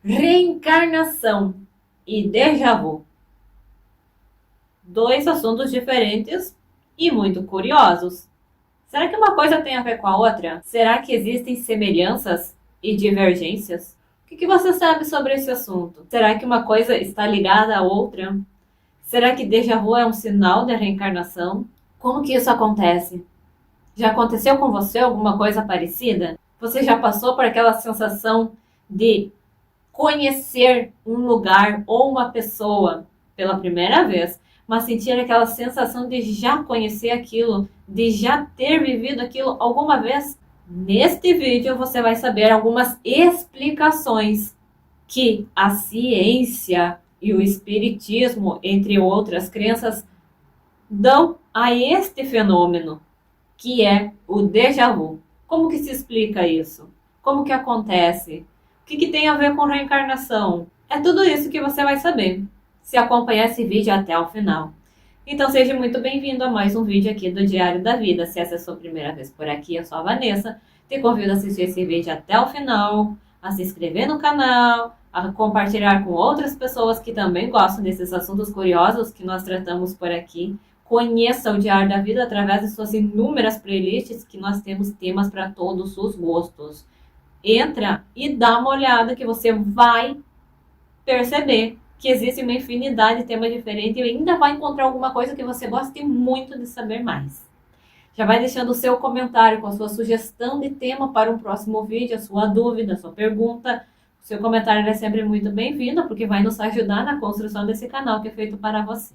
Reencarnação e déjà vu. Dois assuntos diferentes e muito curiosos. Será que uma coisa tem a ver com a outra? Será que existem semelhanças e divergências? O que você sabe sobre esse assunto? Será que uma coisa está ligada à outra? Será que déjà vu é um sinal de reencarnação? Como que isso acontece? Já aconteceu com você alguma coisa parecida? Você já passou por aquela sensação de conhecer um lugar ou uma pessoa pela primeira vez, mas sentir aquela sensação de já conhecer aquilo, de já ter vivido aquilo alguma vez? Neste vídeo você vai saber algumas explicações que a ciência e o espiritismo, entre outras crenças, dão a este fenômeno, que é o déjà vu. Como que se explica isso? Como que acontece? O que tem a ver com reencarnação? É tudo isso que você vai saber se acompanhar esse vídeo até o final. Então seja muito bem-vindo a mais um vídeo aqui do Diário da Vida. Se essa é a sua primeira vez por aqui, eu sou a Vanessa. Te convido a assistir esse vídeo até o final, a se inscrever no canal, a compartilhar com outras pessoas que também gostam desses assuntos curiosos que nós tratamos por aqui. Conheça o Diário da Vida através de suas inúmeras playlists, que nós temos temas para todos os gostos. Entra e dá uma olhada que você vai perceber que existe uma infinidade de temas diferentes e ainda vai encontrar alguma coisa que você goste muito de saber mais. Já vai deixando o seu comentário com a sua sugestão de tema para um próximo vídeo, a sua dúvida, a sua pergunta. O seu comentário é sempre muito bem-vindo, porque vai nos ajudar na construção desse canal que é feito para você.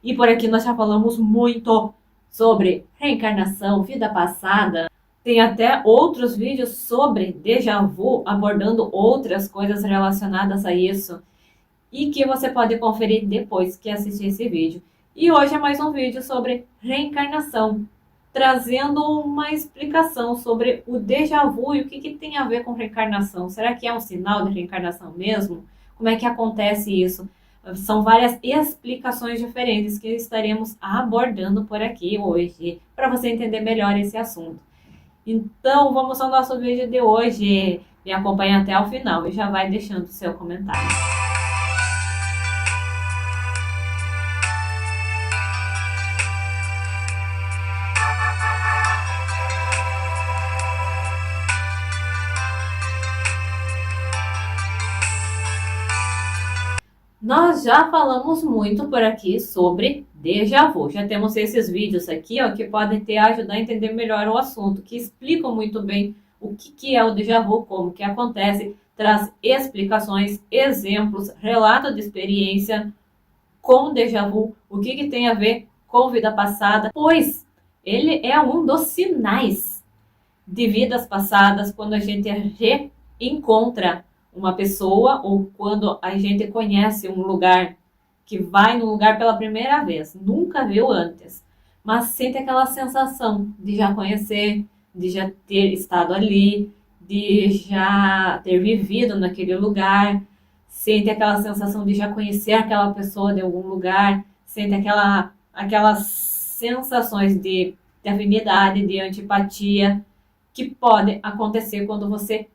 E por aqui nós já falamos muito sobre reencarnação, vida passada. Tem até outros vídeos sobre déjà vu, abordando outras coisas relacionadas a isso. E que você pode conferir depois que assistir esse vídeo. E hoje é mais um vídeo sobre reencarnação, trazendo uma explicação sobre o déjà vu e o que tem a ver com reencarnação. Será que é um sinal de reencarnação mesmo? Como é que acontece isso? São várias explicações diferentes que estaremos abordando por aqui hoje, para você entender melhor esse assunto. Então, vamos ao nosso vídeo de hoje. Me acompanhe até o final e já vai deixando o seu comentário. Nós já falamos muito por aqui sobre déjà vu. Já temos esses vídeos aqui, ó, que podem te ajudar a entender melhor o assunto, que explicam muito bem o que é o déjà vu, como que acontece, traz explicações, exemplos, relato de experiência com déjà vu, o que tem a ver com vida passada, pois ele é um dos sinais de vidas passadas quando a gente reencontra uma pessoa ou quando a gente conhece um lugar, que vai no lugar pela primeira vez, nunca viu antes, mas sente aquela sensação de já conhecer, de já ter estado ali, de já ter vivido naquele lugar, sente aquela sensação de já conhecer aquela pessoa de algum lugar, sente aquelas sensações de afinidade, de antipatia, que pode acontecer quando você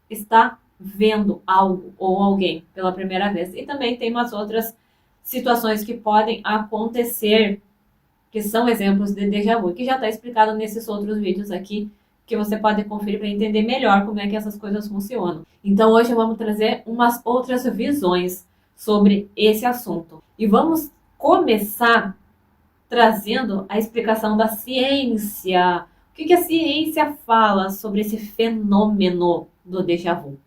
está vendo algo ou alguém pela primeira vez. E também tem umas outras situações que podem acontecer, que são exemplos de déjà vu, que já está explicado nesses outros vídeos aqui, que você pode conferir para entender melhor como é que essas coisas funcionam. Então hoje vamos trazer umas outras visões sobre esse assunto. E vamos começar trazendo a explicação da ciência. O que a ciência fala sobre esse fenômeno do déjà vu?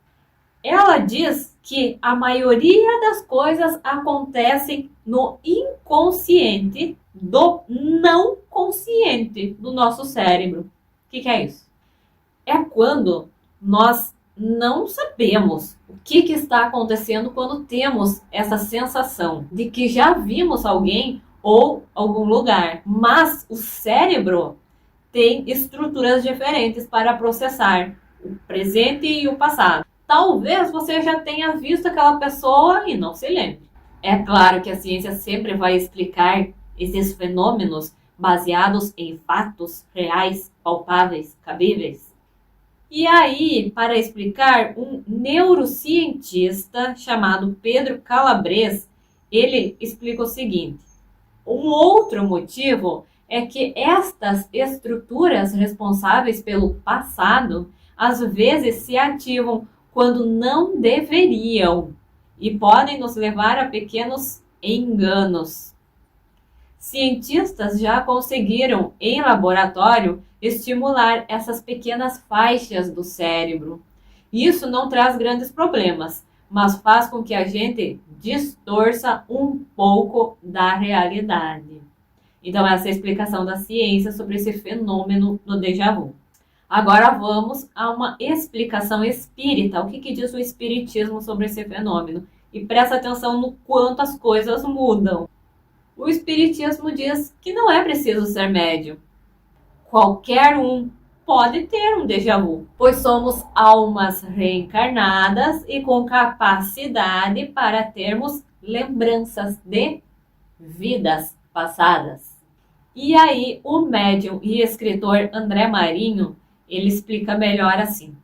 Ela diz que a maioria das coisas acontecem no inconsciente do não consciente do nosso cérebro. O que é isso? É quando nós não sabemos o que está acontecendo quando temos essa sensação de que já vimos alguém ou algum lugar, mas o cérebro tem estruturas diferentes para processar o presente e o passado. Talvez você já tenha visto aquela pessoa e não se lembre. É claro que a ciência sempre vai explicar esses fenômenos baseados em fatos reais, palpáveis, cabíveis. E aí, para explicar, um neurocientista chamado Pedro Calabres, ele explica o seguinte: um outro motivo é que estas estruturas responsáveis pelo passado às vezes se ativam quando não deveriam e podem nos levar a pequenos enganos. Cientistas já conseguiram, em laboratório, estimular essas pequenas faixas do cérebro. Isso não traz grandes problemas, mas faz com que a gente distorça um pouco da realidade. Então, essa é a explicação da ciência sobre esse fenômeno do déjà vu. Agora vamos a uma explicação espírita. O que diz o espiritismo sobre esse fenômeno? E presta atenção no quanto as coisas mudam. O espiritismo diz que não é preciso ser médium. Qualquer um pode ter um déjà vu, pois somos almas reencarnadas e com capacidade para termos lembranças de vidas passadas. E aí, o médium e escritor André Marinho, ele explica melhor assim.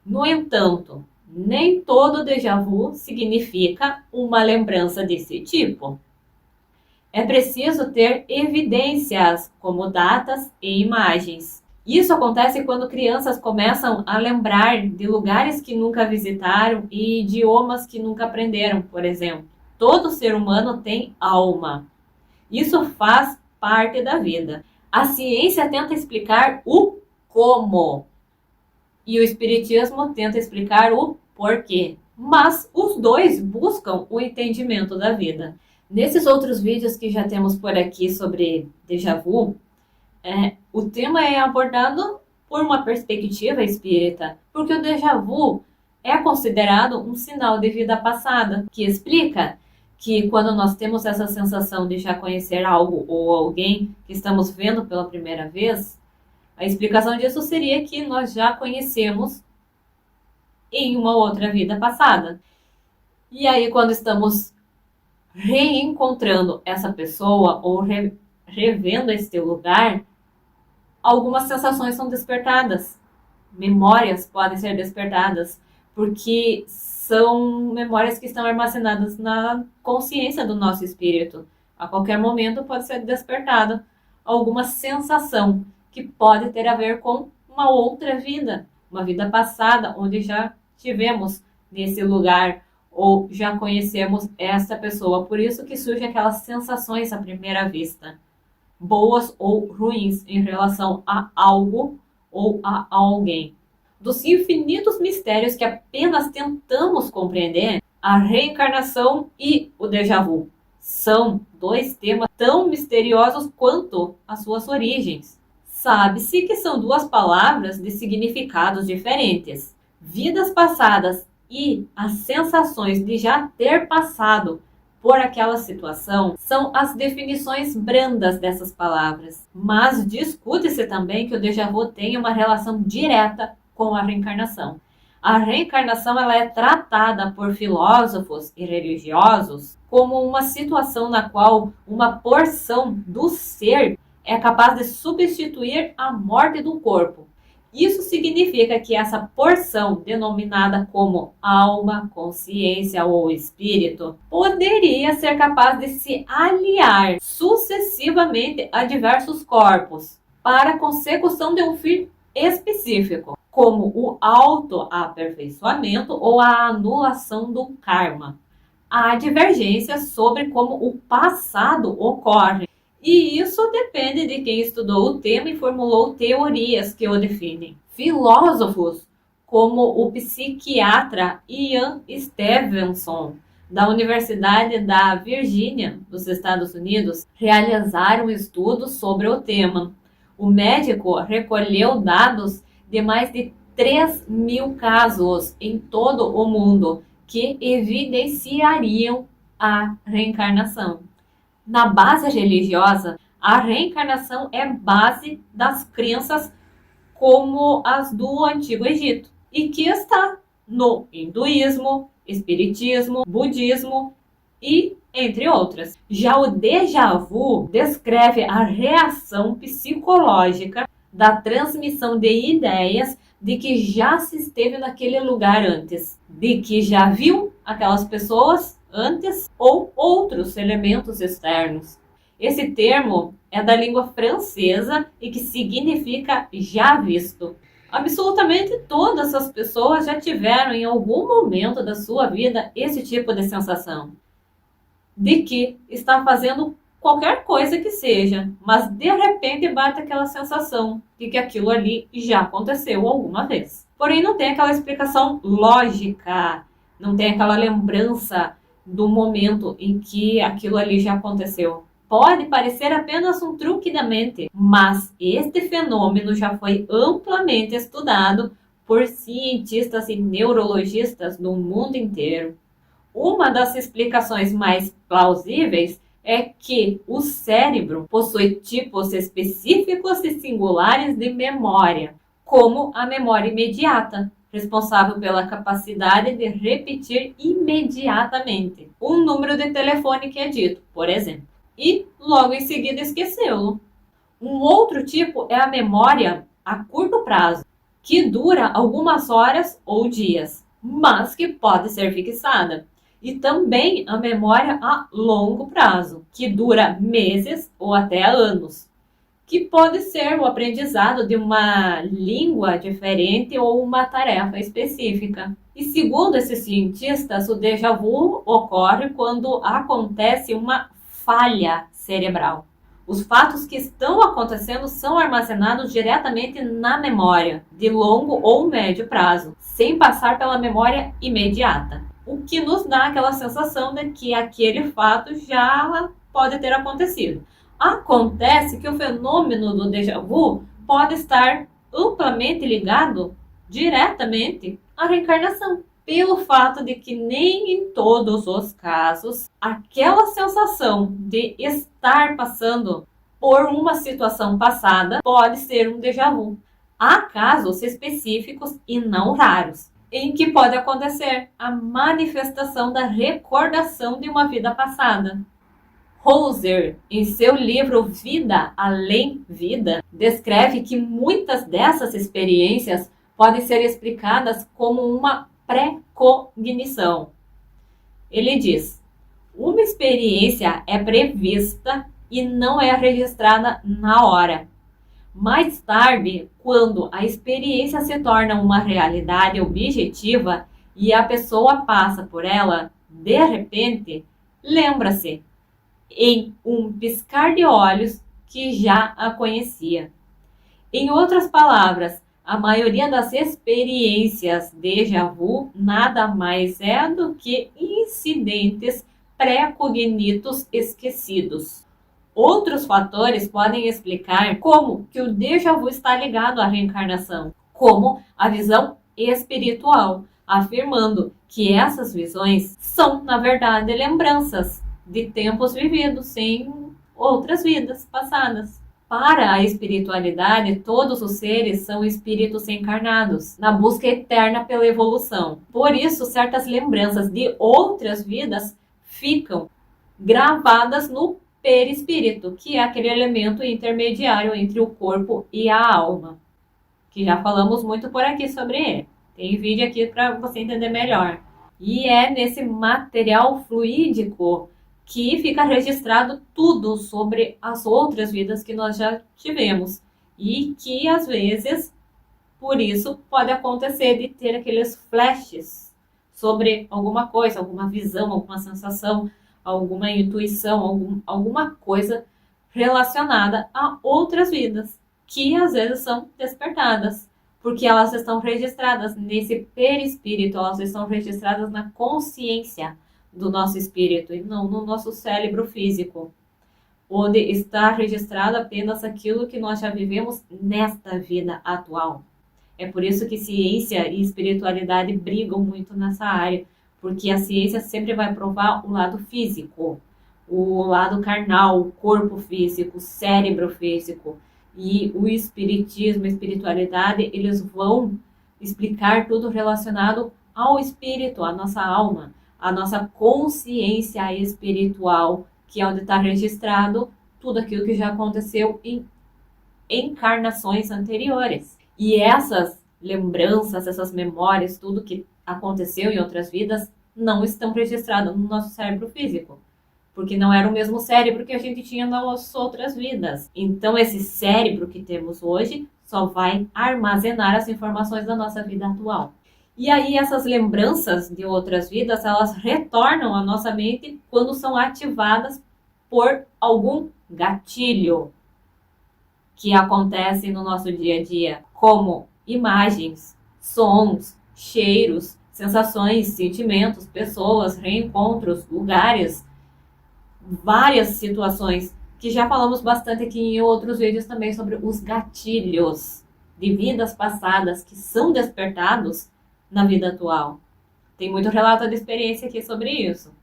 No entanto, nem todo déjà vu significa uma lembrança desse tipo. É preciso ter evidências, como datas e imagens. Isso acontece quando crianças começam a lembrar de lugares que nunca visitaram e idiomas que nunca aprenderam, por exemplo. Todo ser humano tem alma. Isso faz parte da vida. A ciência tenta explicar o como e o espiritismo tenta explicar o porquê. Mas os dois buscam o entendimento da vida. Nesses outros vídeos que já temos por aqui sobre déjà vu, o tema é abordado por uma perspectiva espírita, porque o déjà vu é considerado um sinal de vida passada, que explica que quando nós temos essa sensação de já conhecer algo ou alguém que estamos vendo pela primeira vez, a explicação disso seria que nós já conhecemos em uma outra vida passada. E aí, quando estamos reencontrando essa pessoa ou revendo este lugar, algumas sensações são despertadas, memórias podem ser despertadas, porque são memórias que estão armazenadas na consciência do nosso espírito. A qualquer momento pode ser despertada alguma sensação que pode ter a ver com uma outra vida, uma vida passada, onde já estivemos nesse lugar ou já conhecemos essa pessoa. Por isso que surgem aquelas sensações à primeira vista, boas ou ruins em relação a algo ou a alguém. Dos infinitos mistérios que apenas tentamos compreender, a reencarnação e o déjà vu são dois temas tão misteriosos quanto as suas origens. Sabe-se que são duas palavras de significados diferentes. Vidas passadas e as sensações de já ter passado por aquela situação são as definições brandas dessas palavras. Mas discute-se também que o déjà vu tem uma relação direta com a reencarnação. A reencarnação ela é tratada por filósofos e religiosos como uma situação na qual uma porção do ser é capaz de substituir a morte do corpo. Isso significa que essa porção, denominada como alma, consciência ou espírito, poderia ser capaz de se aliar sucessivamente a diversos corpos para a consecução de um fim específico, como o autoaperfeiçoamento ou a anulação do karma. Há divergências sobre como o passado ocorre. E isso depende de quem estudou o tema e formulou teorias que o definem. Filósofos como o psiquiatra Ian Stevenson, da Universidade da Virgínia, dos Estados Unidos, realizaram estudos sobre o tema. O médico recolheu dados de mais de 3.000 casos em todo o mundo que evidenciariam a reencarnação. Na base religiosa, a reencarnação é base das crenças como as do Antigo Egito, e que está no hinduísmo, espiritismo, budismo e entre outras. Já o déjà vu descreve a reação psicológica da transmissão de ideias de que já se esteve naquele lugar antes, de que já viu aquelas pessoas antes ou outros elementos externos. Esse termo é da língua francesa e que significa já visto. Absolutamente todas as pessoas já tiveram em algum momento da sua vida esse tipo de sensação, de que está fazendo qualquer coisa que seja, mas de repente bate aquela sensação de que aquilo ali já aconteceu alguma vez. Porém, não tem aquela explicação lógica, não tem aquela lembrança do momento em que aquilo ali já aconteceu. Pode parecer apenas um truque da mente, mas este fenômeno já foi amplamente estudado por cientistas e neurologistas do mundo inteiro. Uma das explicações mais plausíveis é que o cérebro possui tipos específicos e singulares de memória, como a memória imediata, responsável pela capacidade de repetir imediatamente um número de telefone que é dito, por exemplo, e logo em seguida esquecê-lo. Um outro tipo é a memória a curto prazo, que dura algumas horas ou dias, mas que pode ser fixada. E também a memória a longo prazo, que dura meses ou até anos, que pode ser o aprendizado de uma língua diferente ou uma tarefa específica. E segundo esses cientistas, o déjà vu ocorre quando acontece uma falha cerebral. Os fatos que estão acontecendo são armazenados diretamente na memória, de longo ou médio prazo, sem passar pela memória imediata, o que nos dá aquela sensação de que aquele fato já pode ter acontecido. Acontece que o fenômeno do déjà vu pode estar amplamente ligado diretamente à reencarnação, pelo fato de que nem em todos os casos aquela sensação de estar passando por uma situação passada pode ser um déjà vu. Há casos específicos e não raros em que pode acontecer a manifestação da recordação de uma vida passada. Houser, em seu livro Vida Além Vida, descreve que muitas dessas experiências podem ser explicadas como uma pré-cognição. Ele diz: uma experiência é prevista e não é registrada na hora. Mais tarde, quando a experiência se torna uma realidade objetiva e a pessoa passa por ela, de repente, lembra-se, em um piscar de olhos, que já a conhecia. Em outras palavras, a maioria das experiências déjà vu nada mais é do que incidentes pré-cognitos esquecidos. Outros fatores podem explicar como que o déjà vu está ligado à reencarnação, como a visão espiritual, afirmando que essas visões são, na verdade, lembranças de tempos vividos em outras vidas passadas. Para a espiritualidade, todos os seres são espíritos encarnados, na busca eterna pela evolução. Por isso, certas lembranças de outras vidas ficam gravadas no perispírito, que é aquele elemento intermediário entre o corpo e a alma, que já falamos muito por aqui sobre ele. Tem vídeo aqui para você entender melhor. E é nesse material fluídico que fica registrado tudo sobre as outras vidas que nós já tivemos. E que, às vezes, por isso, pode acontecer de ter aqueles flashes sobre alguma coisa, alguma visão, alguma sensação, alguma intuição, alguma coisa relacionada a outras vidas, que às vezes são despertadas, porque elas estão registradas nesse perispírito, elas estão registradas na consciência do nosso espírito e não no nosso cérebro físico, onde está registrado apenas aquilo que nós já vivemos nesta vida atual. É por isso que ciência e espiritualidade brigam muito nessa área, porque a ciência sempre vai provar o lado físico, o lado carnal, o corpo físico, o cérebro físico. E o espiritismo, a espiritualidade, eles vão explicar tudo relacionado ao espírito, à nossa alma, à nossa consciência espiritual, que é onde está registrado tudo aquilo que já aconteceu em encarnações anteriores. E essas lembranças, essas memórias, tudo que aconteceu em outras vidas, não estão registradas no nosso cérebro físico. Porque não era o mesmo cérebro que a gente tinha nas outras vidas. Então, esse cérebro que temos hoje só vai armazenar as informações da nossa vida atual. E aí, essas lembranças de outras vidas, elas retornam à nossa mente quando são ativadas por algum gatilho que acontece no nosso dia a dia, como imagens, sons, cheiros, sensações, sentimentos, pessoas, reencontros, lugares, várias situações que já falamos bastante aqui em outros vídeos também sobre os gatilhos de vidas passadas que são despertados na vida atual. Tem muito relato de experiência aqui sobre isso.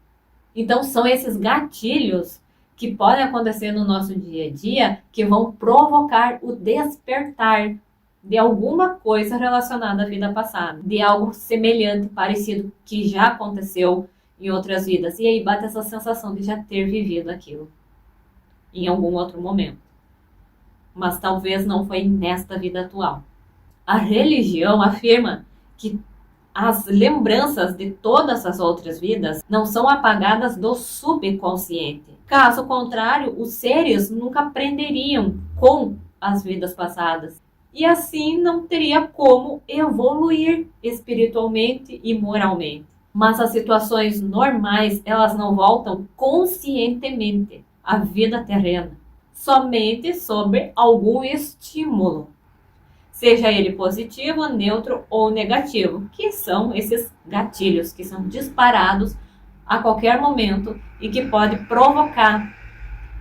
Então são esses gatilhos que podem acontecer no nosso dia a dia que vão provocar o despertar de alguma coisa relacionada à vida passada, de algo semelhante, parecido, que já aconteceu em outras vidas. E aí bate essa sensação de já ter vivido aquilo em algum outro momento. Mas talvez não foi nesta vida atual. A religião afirma que as lembranças de todas as outras vidas não são apagadas do subconsciente. Caso contrário, os seres nunca aprenderiam com as vidas passadas. E assim não teria como evoluir espiritualmente e moralmente. Mas as situações normais, elas não voltam conscientemente à vida terrena, somente sobre algum estímulo, seja ele positivo, neutro ou negativo, que são esses gatilhos que são disparados a qualquer momento e que pode provocar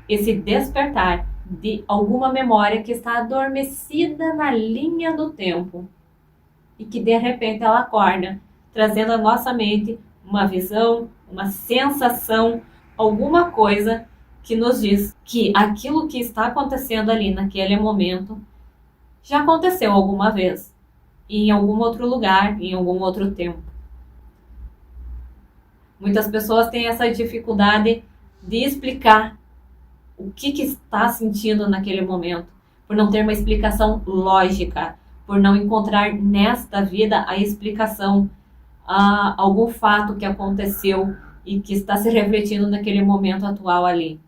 esse despertar de alguma memória que está adormecida na linha do tempo e que de repente ela acorda, trazendo à nossa mente uma visão, uma sensação, alguma coisa que nos diz que aquilo que está acontecendo ali naquele momento já aconteceu alguma vez, em algum outro lugar, em algum outro tempo. Muitas pessoas têm essa dificuldade de explicar o que está sentindo naquele momento, por não ter uma explicação lógica, por não encontrar nesta vida a explicação a algum fato que aconteceu e que está se refletindo naquele momento atual ali.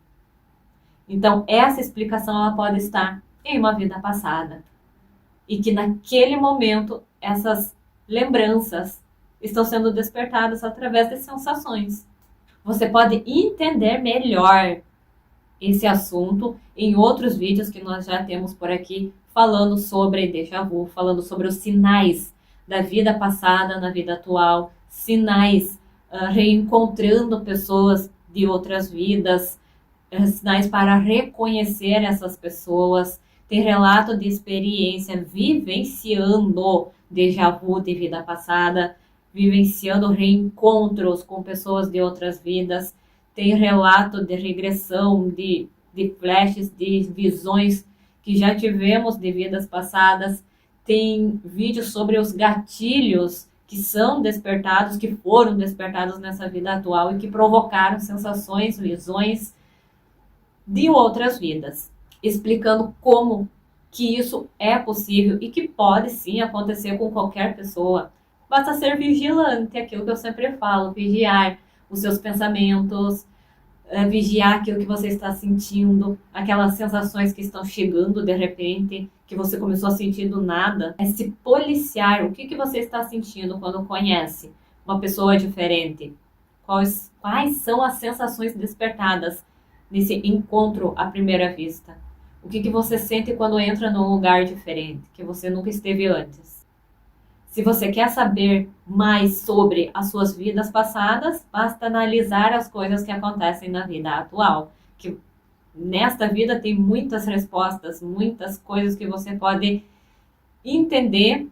Então, essa explicação ela pode estar em uma vida passada. E que naquele momento essas lembranças estão sendo despertadas através de sensações. Você pode entender melhor esse assunto em outros vídeos que nós já temos por aqui, falando sobre déjà vu, falando sobre os sinais da vida passada na vida atual, sinais reencontrando pessoas de outras vidas, sinais para reconhecer essas pessoas. Tem relato de experiência vivenciando déjà vu de vida passada, vivenciando reencontros com pessoas de outras vidas. Tem relato de regressão, de flashes, de visões que já tivemos de vidas passadas. Tem vídeos sobre os gatilhos que são despertados, que foram despertados nessa vida atual e que provocaram sensações, visões de outras vidas, explicando como que isso é possível e que pode sim acontecer com qualquer pessoa. Basta ser vigilante, aquilo que eu sempre falo, vigiar os seus pensamentos, vigiar aquilo que você está sentindo, aquelas sensações que estão chegando de repente, que você começou a sentir do nada. É se policiar o que você está sentindo quando conhece uma pessoa diferente. Quais são as sensações despertadas nesse encontro à primeira vista? O que você sente quando entra num lugar diferente, que você nunca esteve antes? Se você quer saber mais sobre as suas vidas passadas, basta analisar as coisas que acontecem na vida atual. Que nesta vida tem muitas respostas, muitas coisas que você pode entender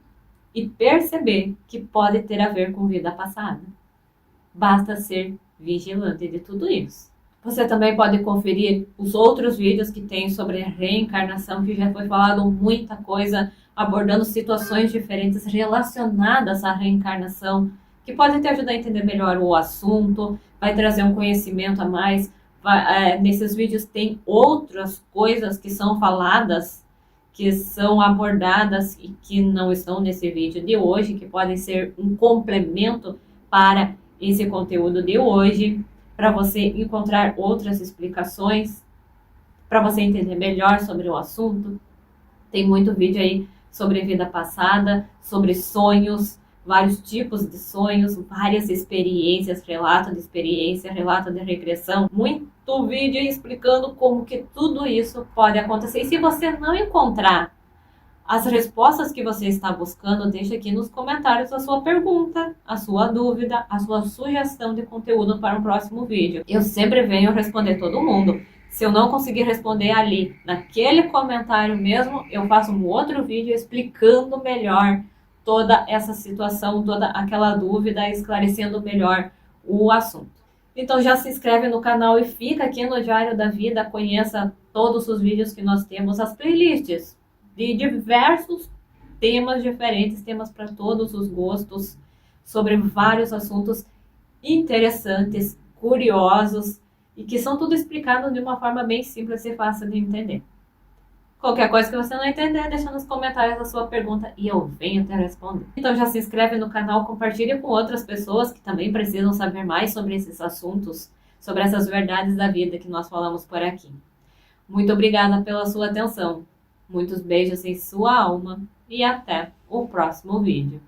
e perceber que pode ter a ver com vida passada. Basta ser vigilante de tudo isso. Você também pode conferir os outros vídeos que tem sobre reencarnação, que já foi falado muita coisa, abordando situações diferentes relacionadas à reencarnação, que pode te ajudar a entender melhor o assunto, vai trazer um conhecimento a mais. Nesses vídeos tem outras coisas que são faladas que são abordadas e que não estão nesse vídeo de hoje, que podem ser um complemento para esse conteúdo de hoje, para você encontrar outras explicações, para você entender melhor sobre o assunto. Tem muito vídeo aí sobre vida passada, sobre sonhos, vários tipos de sonhos, várias experiências, relato de experiência, relato de regressão, muito vídeo explicando como que tudo isso pode acontecer. E se você não encontrar as respostas que você está buscando, deixa aqui nos comentários a sua pergunta, a sua dúvida, a sua sugestão de conteúdo para um próximo vídeo. Eu sempre venho responder todo mundo. Se eu não conseguir responder ali, naquele comentário mesmo, eu faço um outro vídeo explicando melhor toda essa situação, toda aquela dúvida, esclarecendo melhor o assunto. Então já se inscreve no canal e fica aqui no Diário da Vida, conheça todos os vídeos que nós temos, as playlists de diversos temas diferentes, temas para todos os gostos, sobre vários assuntos interessantes, curiosos, e que são tudo explicados de uma forma bem simples e fácil de entender. Qualquer coisa que você não entender, deixa nos comentários a sua pergunta e eu venho te responder. Então já se inscreve no canal, compartilha com outras pessoas que também precisam saber mais sobre esses assuntos, sobre essas verdades da vida que nós falamos por aqui. Muito obrigada pela sua atenção. Muitos beijos em sua alma e até o próximo vídeo.